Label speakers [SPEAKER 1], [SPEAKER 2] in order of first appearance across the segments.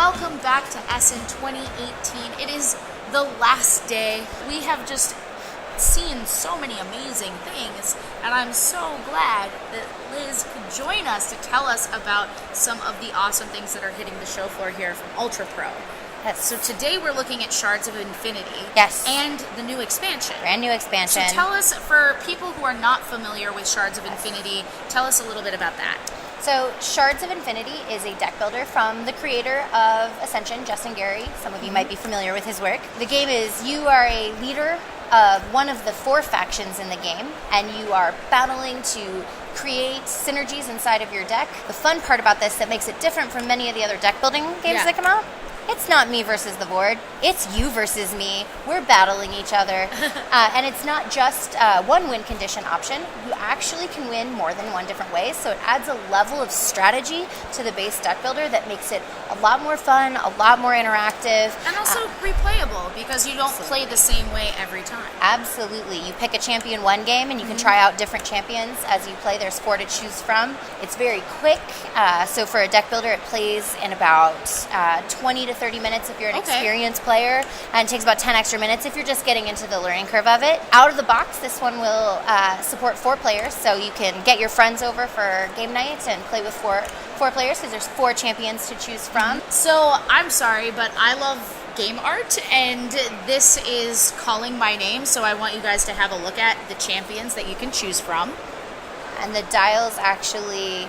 [SPEAKER 1] welcome back to Essen 2018. It is the last day. We have just seen so many amazing things, and I'm so glad that Liz could join us to tell us about some of the awesome things that are hitting the show floor here from Ultra Pro.
[SPEAKER 2] Yes.
[SPEAKER 1] So today we're looking at Shards of Infinity.
[SPEAKER 2] Yes.
[SPEAKER 1] And the new expansion.
[SPEAKER 2] Brand new expansion.
[SPEAKER 1] So tell us, for people who are not familiar with Shards of Infinity, tell us a little bit about that.
[SPEAKER 2] So Shards of Infinity is a deck builder from the creator of Ascension, Justin Gary. Some of you might be familiar with his work. The game is, you are a leader of one of the 4 factions in the game, and you are battling to create synergies inside of your deck. The fun part about this that makes it different from many of the other deck building games that come out, it's not me versus the board. It's you versus me. We're battling each other. And it's not just one win condition option. You actually can win more than one different ways. So it adds a level of strategy to the base deck builder that makes it a lot more fun, a lot more interactive.
[SPEAKER 1] And also replayable, because you don't play the same way every time.
[SPEAKER 2] Absolutely. You pick a champion one game and you can try out different champions as you play. There's 4 to choose from. It's very quick. So for a deck builder, it plays in about 20 to 30 minutes if you're an experienced player, and it takes about 10 extra minutes if you're just getting into the learning curve of it. Out of the box, this one will support 4 players, so you can get your friends over for game night and play with four players, because there's 4 champions to choose from.
[SPEAKER 1] So I'm sorry, but I love game art, and this is calling my name, so I want you guys to have a look at the champions that you can choose from.
[SPEAKER 2] And the dials actually,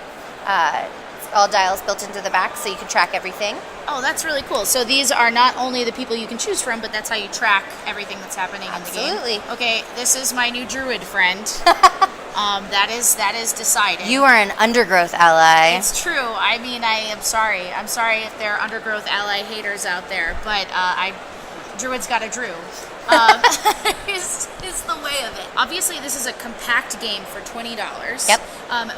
[SPEAKER 2] all dials built into the back, so you can track everything.
[SPEAKER 1] Oh, that's really cool. So these are not only the people you can choose from, but that's how you track everything that's happening in the game.
[SPEAKER 2] Absolutely.
[SPEAKER 1] Okay, this is my new druid friend. That is decided.
[SPEAKER 2] You are an undergrowth ally.
[SPEAKER 1] It's true. I mean, I am sorry. I'm sorry if there are undergrowth ally haters out there, but druid's got a drew. Is the way of it. Obviously, this is a compact game for $20.
[SPEAKER 2] Yep.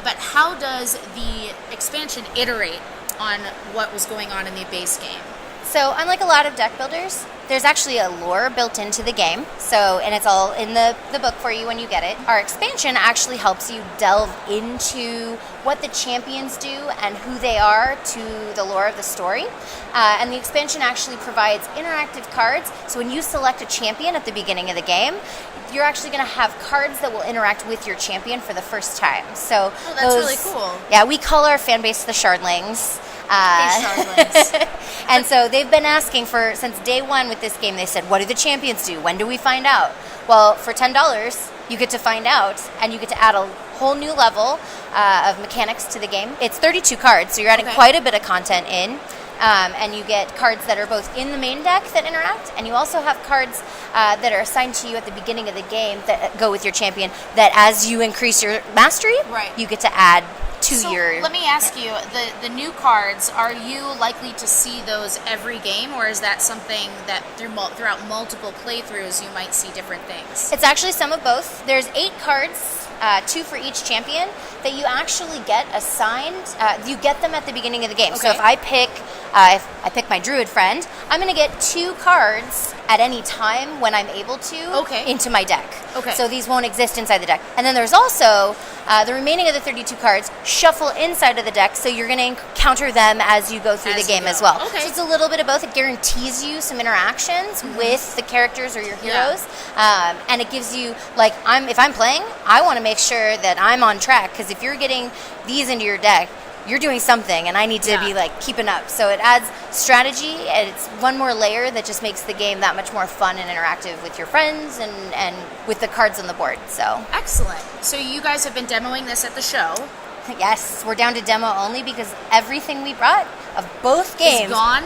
[SPEAKER 1] But how does the expansion iterate on what was going on in the base game?
[SPEAKER 2] So unlike a lot of deck builders, there's actually a lore built into the game. So, and it's all in the book for you when you get it. Our expansion actually helps you delve into what the champions do and who they are to the lore of the story. And the expansion actually provides interactive cards. So when you select a champion at the beginning of the game, you're actually going to have cards that will interact with your champion for the first time. So
[SPEAKER 1] that's really cool.
[SPEAKER 2] Yeah, we call our fan base the Shardlings.
[SPEAKER 1] Shardlings.
[SPEAKER 2] And so they've been asking since day one with this game. They said, what do the champions do? When do we find out? Well, for $10, you get to find out, and you get to add a whole new level of mechanics to the game. It's 32 cards, so you're adding quite a bit of content in. And you get cards that are both in the main deck that interact, and you also have cards that are assigned to you at the beginning of the game that go with your champion, that as you increase your mastery, you get to add to your...
[SPEAKER 1] Let me ask you, the new cards, are you likely to see those every game, or is that something that throughout multiple playthroughs you might see different things?
[SPEAKER 2] It's actually some of both. There's 8 cards, 2 for each champion, that you actually get assigned. You get them at the beginning of the game. So if I pick my druid friend, I'm going to get 2 cards at any time when I'm able to into my deck. So these won't exist inside the deck. And then there's also the remaining of the 32 cards shuffle inside of the deck, so you're going to encounter them as you go through the game as well. So it's a little bit of both. It guarantees you some interactions with the characters or your heroes, and it gives you, like, if I'm playing, I want to make sure that I'm on track, because if you're getting these into your deck, you're doing something, and I need to be like keeping up. So it adds strategy, and it's one more layer that just makes the game that much more fun and interactive with your friends and with the cards on the board. So
[SPEAKER 1] excellent. So you guys have been demoing this at the show.
[SPEAKER 2] Yes, we're down to demo only because everything we brought of both games
[SPEAKER 1] is gone.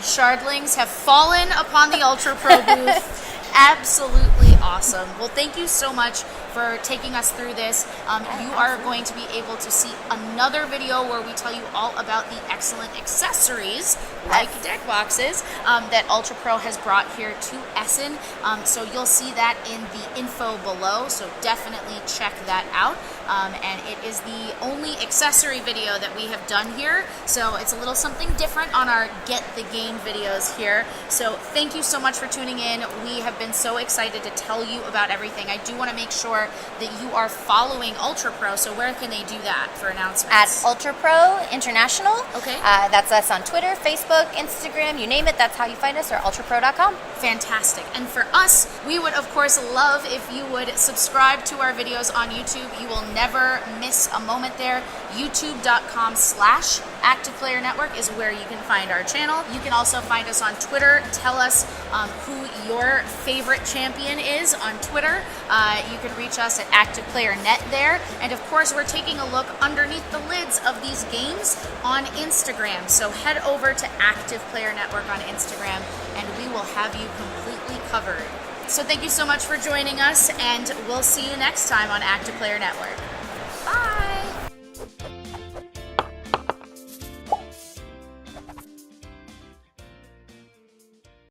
[SPEAKER 1] Shardlings have fallen upon the Ultra Pro booth. Absolutely awesome. Well, thank you so much for taking us through this. You are going to be able to see another video where we tell you all about the excellent accessories, like deck boxes, that Ultra Pro has brought here to Essen. So you'll see that in the info below, so definitely check that out. And it is the only accessory video that we have done here, so it's a little something different on our Get the Game videos here. So thank you so much for tuning in. We have been so excited to tell you about everything, I do want to make sure that you are following Ultra Pro. So where can they do that for announcements?
[SPEAKER 2] At Ultra Pro International.
[SPEAKER 1] Okay.
[SPEAKER 2] That's us on Twitter, Facebook, Instagram, you name it. That's how you find us, or ultrapro.com.
[SPEAKER 1] Fantastic. And for us, we would of course love if you would subscribe to our videos on YouTube. You will never miss a moment there. youtube.com/ActivePlayerNetwork is where you can find our channel. You can also find us on Twitter. Tell us who your favorite champion is on Twitter. You can reach us at ActivePlayerNet there. And of course, we're taking a look underneath the lids of these games on Instagram. So head over to Active Player Network on Instagram and we will have you completely covered. So thank you so much for joining us, and we'll see you next time on Active Player Network. Bye!